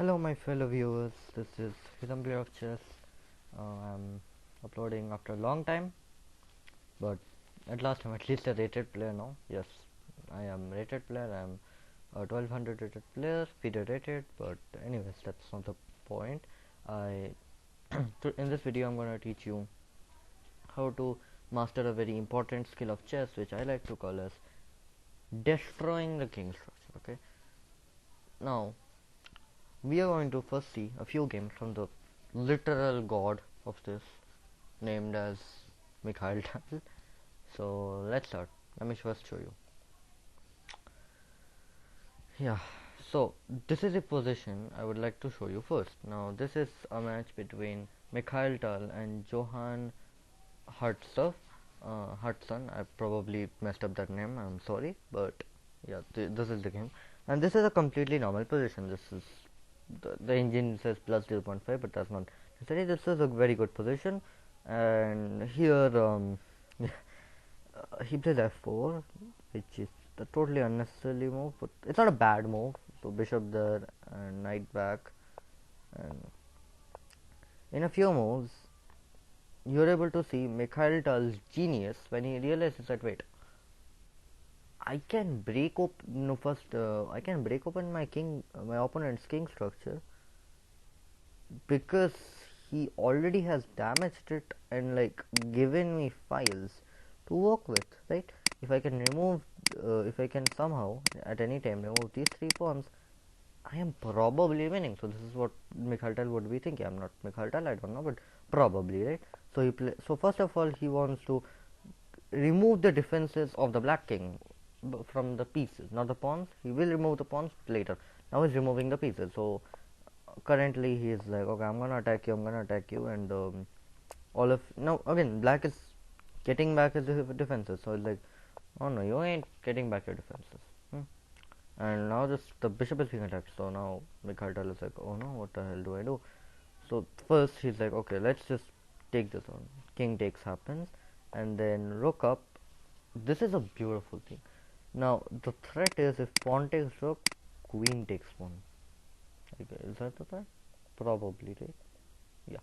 Hello my fellow viewers, this is Rhythm Player of Chess. I'm uploading after a long time, but at last I'm at least a rated player now. Yes, I am rated player, I'm a 1200 rated player, FIDE rated, but anyways, that's not the point. I in this video I'm gonna teach you how to master a very important skill of chess, which I like to call as destroying the king structure. Okay, now we are going to first see a few games from the literal god of this, named as Mikhail. So let's start. Let me first show you. Yeah, so this is a position I would like to show you first. Now this is a match between Mikhail Tal and Johan Hartson. I probably messed up that name, I'm sorry, but yeah, this is the game. And this is a completely normal position. This is the engine says plus 0.5, but that's not necessary. This is a very good position. And here he plays f4, which is a totally unnecessary move, but it's not a bad move. So bishop there and knight back, and in a few moves you're able to see Mikhail Tal's genius when he realizes that wait, I can break up no first I can break open my opponent's king structure because he already has damaged it and like given me files to work with, right? If I can remove if I can somehow at any time remove these three pawns, I am probably winning. So this is what Mikhail Tal would be thinking. I'm not Mikhail Tal, I don't know, but probably, right? So first of all he wants to remove the defenses of the black king from the pieces, not the pawns. He will remove the pawns later. Now he's removing the pieces. So currently he is like, okay, I'm gonna attack you, and all of now again black is getting back his defenses. So it's like, oh no, you ain't getting back your defenses. And now just the bishop is being attacked. So now Mikhail Tal is like, oh no, what the hell do I do? So first he's like, okay, let's just take this on. King takes happens, and then rook up. This is a beautiful thing. Now the threat is if pawn takes rook, queen takes pawn. Okay, is that the threat? Probably, right? Yeah.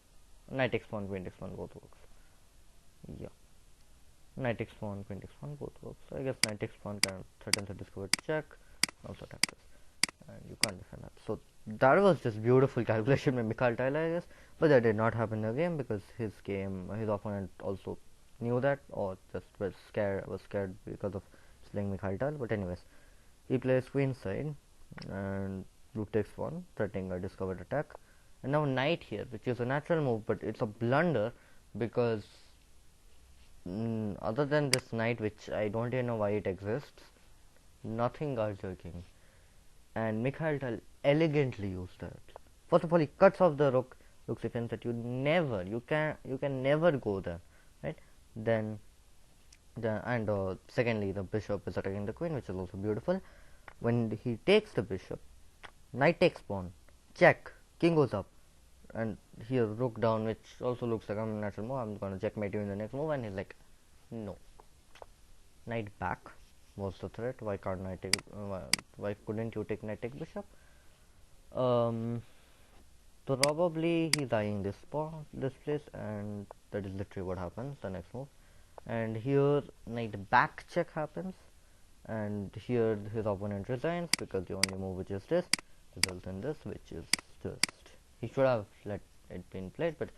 Knight takes pawn, queen takes pawn, both works. Yeah. Knight takes pawn, queen takes pawn, both works. So I guess knight takes pawn kind of threatens a discovered check. Also attacks this, and you can't defend that. So that was just beautiful calculation by Mikhail Tal, I guess, but that did not happen in the game because his opponent also knew that, or just was scared because of playing Mikhail Tal. But anyways, he plays queen side, and rook takes pawn, threatening a discovered attack, and now knight here, which is a natural move, but it's a blunder because other than this knight, which I don't even know why it exists, nothing guards your king. And Mikhail Tal elegantly used that. First of all, he cuts off the rook's defense that you can never go there, right? Then secondly, the bishop is attacking the queen, which is also beautiful. When he takes the bishop, knight takes pawn, check, king goes up, and here rook down, which also looks like a natural move. I'm gonna checkmate you in the next move, and he's like, no, knight back was the threat. Why can't I take? Why couldn't you take knight take bishop? Probably he's eyeing this place, and that is literally what happens. The next move, and here knight back check happens, and here his opponent resigns because the only move which is this results in this, which is just he should have let it been played, but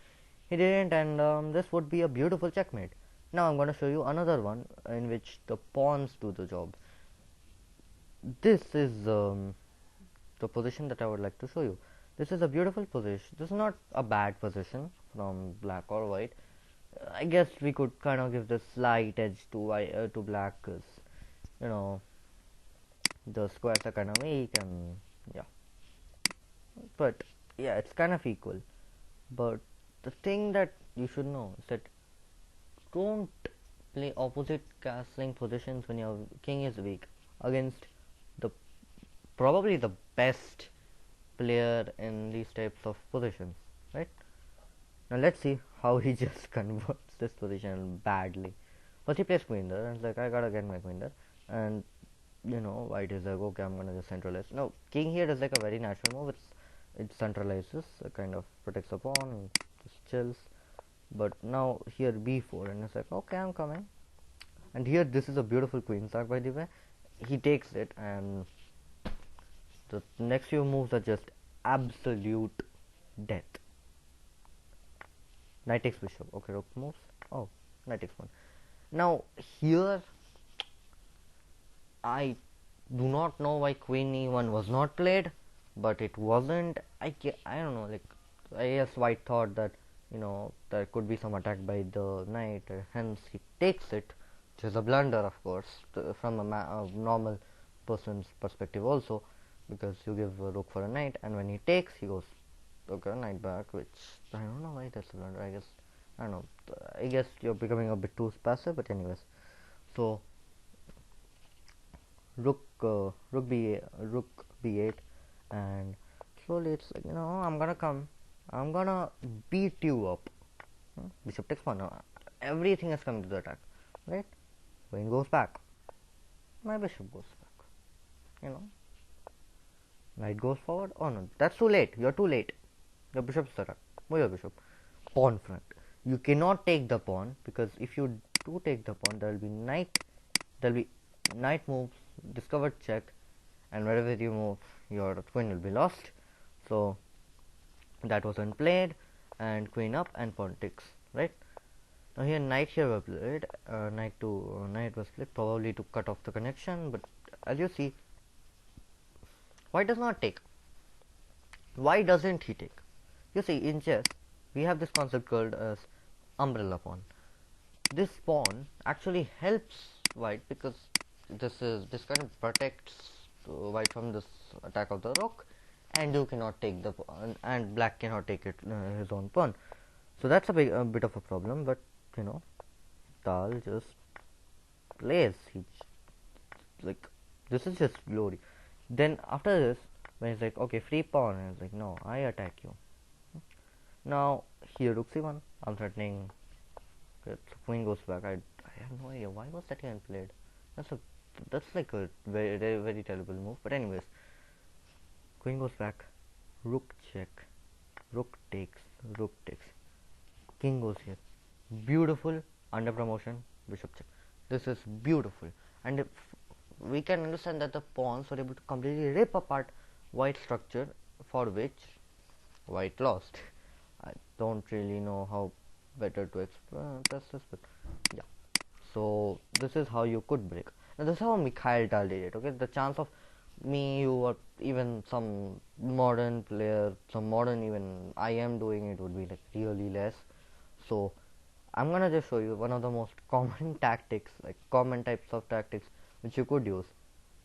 he didn't, and this would be a beautiful checkmate. Now I'm going to show you another one in which the pawns do the job. This is the position that I would like to show you. This is a beautiful position. This is not a bad position from black or white. I guess we could kind of give this slight edge to black because you know the squares are kind of weak, and yeah, but yeah, it's kind of equal. But the thing that you should know is that don't play opposite castling positions when your king is weak against the probably the best player in these types of positions, right? Now let's see how he just converts this position badly. First he plays queen there, and it's like, I gotta get my queen there, and white is like, okay, I'm gonna just centralize. No, king here is like a very natural move. It's it centralizes, kind of protects the pawn and just chills. But now here b4, and it's like, okay, I'm coming. And here this is a beautiful queen sack, by the way. He takes it, and the next few moves are just absolute death. Knight takes bishop. Okay, rook moves. Oh, knight takes one. Now here I do not know why queen e1 was not played, but it wasn't. I don't know, like, I guess white thought that, there could be some attack by the knight, hence he takes it, which is a blunder, of course, from a normal person's perspective also, because you give a rook for a knight, and when he takes, he goes, okay, knight back, which I don't know why that's a blunder. I don't know, I guess you're becoming a bit too passive, but anyways. So rook b8, and slowly it's like, I'm gonna beat you up. Bishop takes one. Everything is coming to the attack, right? Queen goes back, my bishop goes back, knight goes forward. Oh no, that's too late, you're too late. Your bishop's attack. Move your bishop. Pawn front, you cannot take the pawn, because if you do take the pawn, there will be knight moves, discovered check, and wherever you move, your queen will be lost. So that wasn't played, and queen up and pawn takes, right? Now here knight here was played, knight was played, probably to cut off the connection, but as you see, white does not take. Why doesn't he take? You see, in chess we have this concept called as umbrella pawn. This pawn actually helps white, because this kind of protects white from this attack of the rook, and you cannot take the pawn, and black cannot take it, his own pawn. So that's a bit of a problem, but Tal just plays. Like, this is just glory. Then after this, when he's like, okay, free pawn, and he's like, no, I attack you. Now here rook c1, I'm threatening. Okay, so queen goes back. I have no idea why was that even played. That's like a very, very, very terrible move. But anyways, queen goes back, rook check, rook takes, king goes here. Beautiful under promotion, bishop check. This is beautiful, and if we can understand that the pawns were able to completely rip apart white structure, for which white lost. I don't really know how better to express this, but yeah. So this is how you could break. Now this is how Mikhail Tal did it. Okay, the chance of me, you, or even some modern player, some modern even IM doing it would be like really less. So I'm gonna just show you one of the most common tactics, like common types of tactics which you could use.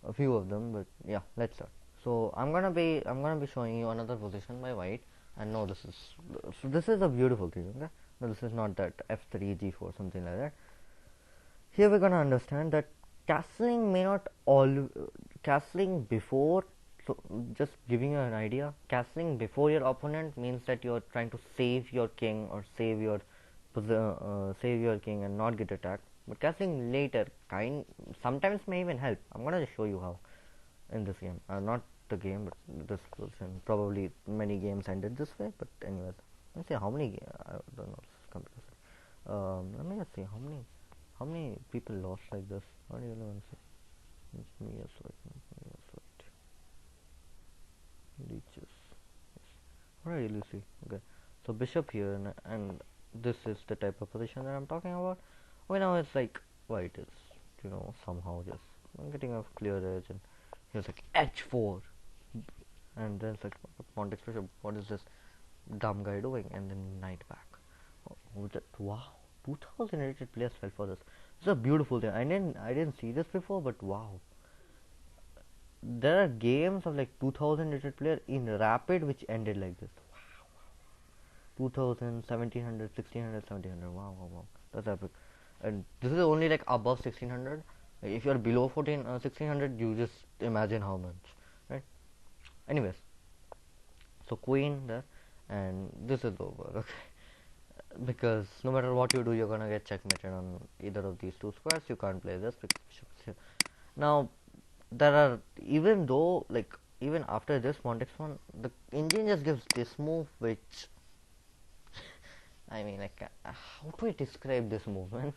A few of them, but yeah, let's start. So I'm gonna be showing you another position by white, and no, this is a beautiful thing. Okay, no, this is not that f3 g4 something like that. Here we're gonna understand that castling may not all castling before. So just giving you an idea, castling before your opponent means that you're trying to save your king, or save your king and not get attacked. But castling later sometimes may even help. I'm gonna just show you how in this game. Not the game, but this position. Probably many games ended this way. But anyways, let's see how many. I don't know. Let me just see how many people lost like this. I don't even see. It's me as right. Leeches. Yes. What do I really see? Okay. So bishop here, and this is the type of position that I'm talking about. Okay, now it's like white is, somehow just getting a clear edge, and here's like h4, and then it's like pawn takes bishop. What is this dumb guy doing? And then knight back. Wow, 2000 rated players fell for this. It's a beautiful thing. I didn't see this before, but wow. There are games of like 2000 rated player in rapid which ended like this. Wow. 2000, 1700, 1600, 1700. Wow. That's epic. And this is only like above 1600. If you're below 1600, you just imagine how much, right? Anyways, so queen there, and this is over. Okay, because no matter what you do, you're gonna get checkmated on either of these two squares. You can't play this because bishop is here. Now, there are, even though like even after this Montex one, the engine just gives this move, which I mean, like, how do I describe this movement?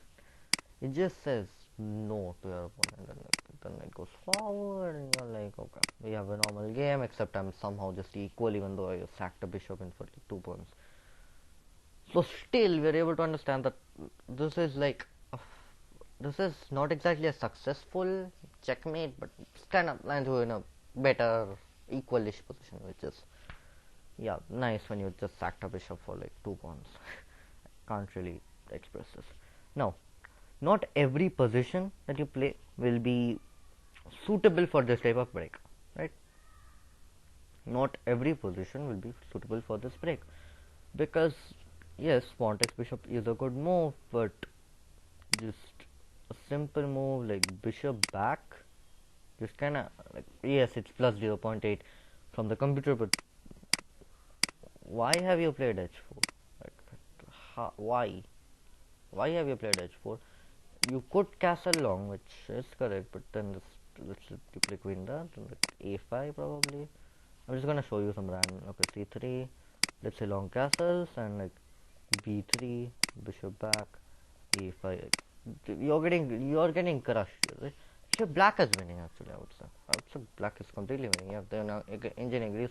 It just says no to your opponent, and then it goes forward, and you're like, okay, we have a normal game, except I'm somehow just equal, even though I sacked a bishop in for like 2 pawns. So still, we're able to understand that this is like, this is not exactly a successful checkmate, but it's kind of lands you in a better, equalish position, which is, yeah, nice when you just sacked a bishop for like 2 pawns. Can't really express this. Now, not every position that you play will be suitable for this type of break, right? Not every position will be suitable for this break, because yes, pawn takes bishop is a good move, but just a simple move like bishop back, just kind of like, yes, it's plus 0.8 from the computer, but why have you played h4? Like, why have you played h4? You could castle long, which is correct, but then let's you play queen that, like a5 probably. I'm just gonna show you some random. Okay, c3. Let's say long castles, and like b3, bishop back, a5. You're getting crushed, right? Here black is winning actually. I would say black is completely winning. Yeah, then engine agrees.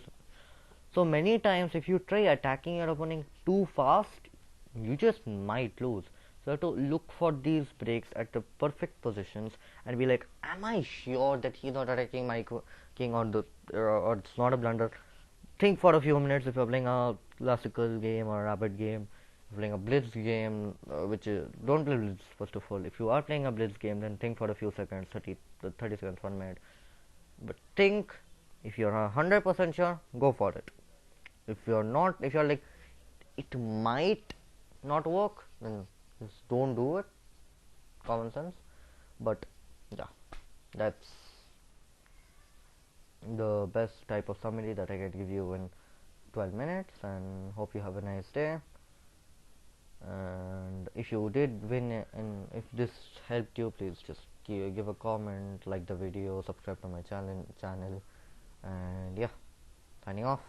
So many times, if you try attacking your opponent too fast, you just might lose. So you have to look for these breaks at the perfect positions and be like, am I sure that he's not attacking my king, or it's not a blunder? Think for a few minutes if you're playing a classical game or a rapid game, playing a blitz game, don't play blitz first of all. If you are playing a blitz game, then think for a few seconds, 30 seconds, 1 minute. But think, if you're 100% sure, go for it. If you're not, if you're like, it might not work, then just don't do it. Common sense. But yeah, that's the best type of summary that I can give you in 12 minutes, and hope you have a nice day. And if you did win, and if this helped you, please just give a comment, like the video, subscribe to my channel, and yeah, signing off.